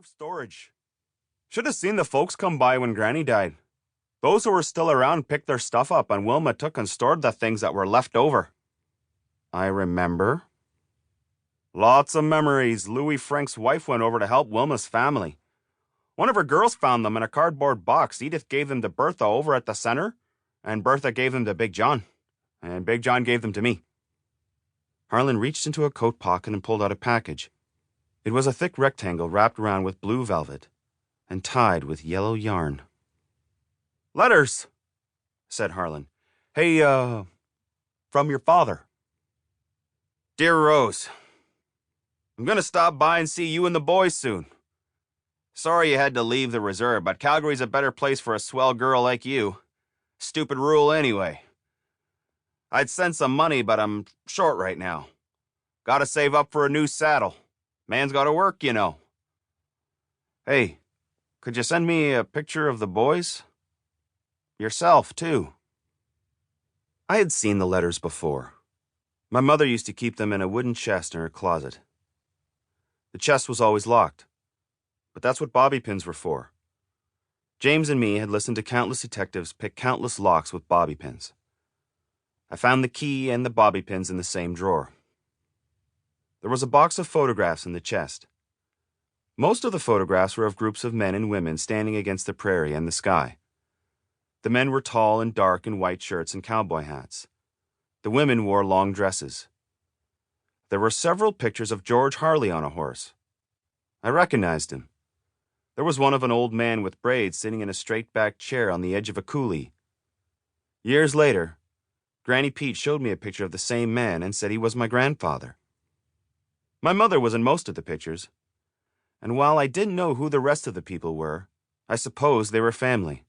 Reserve storage. Should have seen the folks come by when Granny died. Those who were still around picked their stuff up, and Wilma took and stored the things that were left over. I remember. Lots of memories. Louis Frank's wife went over to help Wilma's family. One of her girls found them in a cardboard box. Edith gave them to Bertha over at the center, and Bertha gave them to Big John, and Big John gave them to me. Harlen reached into a coat pocket and pulled out a package. It was a thick rectangle wrapped around with blue velvet and tied with yellow yarn. "Letters," said Harlen. "Hey, from your father." "Dear Rose, I'm gonna stop by and see you and the boys soon. Sorry you had to leave the reserve, but Calgary's a better place for a swell girl like you. Stupid rule anyway. I'd send some money, but I'm short right now. Gotta save up for a new saddle. Man's gotta work, you know. Hey, could you send me a picture of the boys? Yourself, too." I had seen the letters before. My mother used to keep them in a wooden chest in her closet. The chest was always locked, but that's what bobby pins were for. James and me had listened to countless detectives pick countless locks with bobby pins. I found the key and the bobby pins in the same drawer. There was a box of photographs in the chest. Most of the photographs were of groups of men and women standing against the prairie and the sky. The men were tall and dark in white shirts and cowboy hats. The women wore long dresses. There were several pictures of George Harley on a horse. I recognized him. There was one of an old man with braids sitting in a straight-backed chair on the edge of a coulee. Years later, Granny Pete showed me a picture of the same man and said he was my grandfather. My mother was in most of the pictures, and while I didn't know who the rest of the people were, I supposed they were family.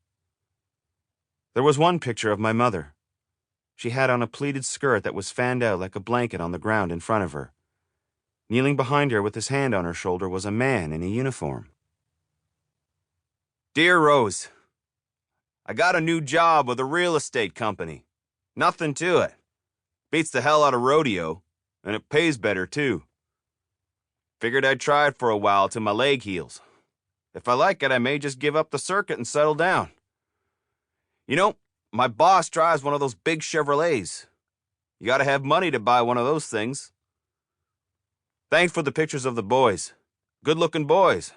There was one picture of my mother. She had on a pleated skirt that was fanned out like a blanket on the ground in front of her. Kneeling behind her with his hand on her shoulder was a man in a uniform. "Dear Rose, I got a new job with a real estate company. Nothing to it. Beats the hell out of rodeo, and it pays better, too. Figured I'd try it for a while till my leg heals. If I like it, I may just give up the circuit and settle down. You know, my boss drives one of those big Chevrolets. You gotta have money to buy one of those things. Thanks for the pictures of the boys. Good-looking boys.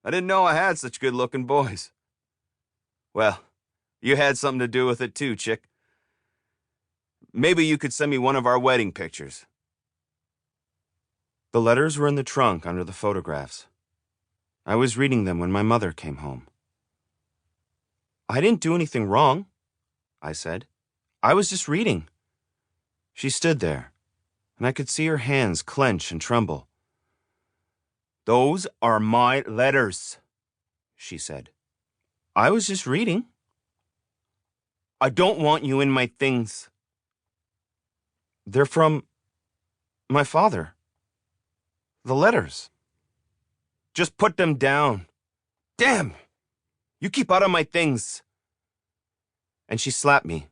I didn't know I had such good-looking boys. Well, you had something to do with it too, chick. Maybe you could send me one of our wedding pictures." The letters were in the trunk under the photographs. I was reading them when my mother came home. "I didn't do anything wrong," I said. "I was just reading." She stood there, and I could see her hands clench and tremble. "Those are my letters," she said. "I was just reading." "I don't want you in my things." "They're from my father. The letters." "Just put them down. Damn! You keep out of my things." And she slapped me.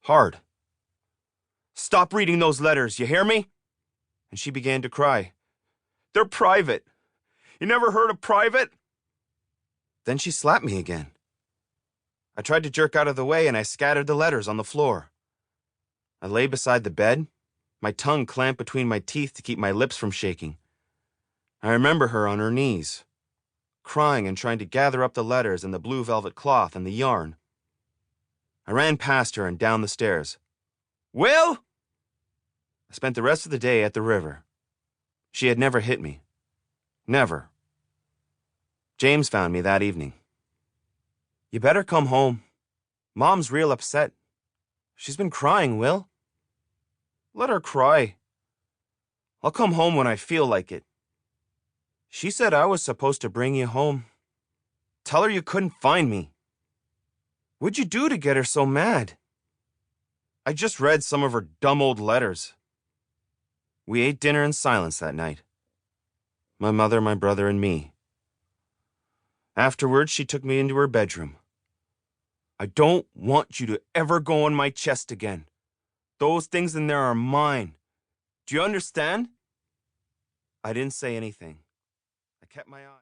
Hard. "Stop reading those letters, you hear me?" And she began to cry. "They're private. You never heard of private?" Then she slapped me again. I tried to jerk out of the way and I scattered the letters on the floor. I lay beside the bed, my tongue clamped between my teeth to keep my lips from shaking. I remember her on her knees, crying and trying to gather up the letters and the blue velvet cloth and the yarn. I ran past her and down the stairs. "Will?" I spent the rest of the day at the river. She had never hit me. Never. James found me that evening. "You better come home. Mom's real upset. She's been crying, Will." "Let her cry. I'll come home when I feel like it." "She said I was supposed to bring you home. Tell her you couldn't find me." "What'd you do to get her so mad?" "I just read some of her dumb old letters." We ate dinner in silence that night. My mother, my brother, and me. Afterwards, she took me into her bedroom. "I don't want you to ever go on my chest again. Those things in there are mine. Do you understand?" I didn't say anything. I kept my eye.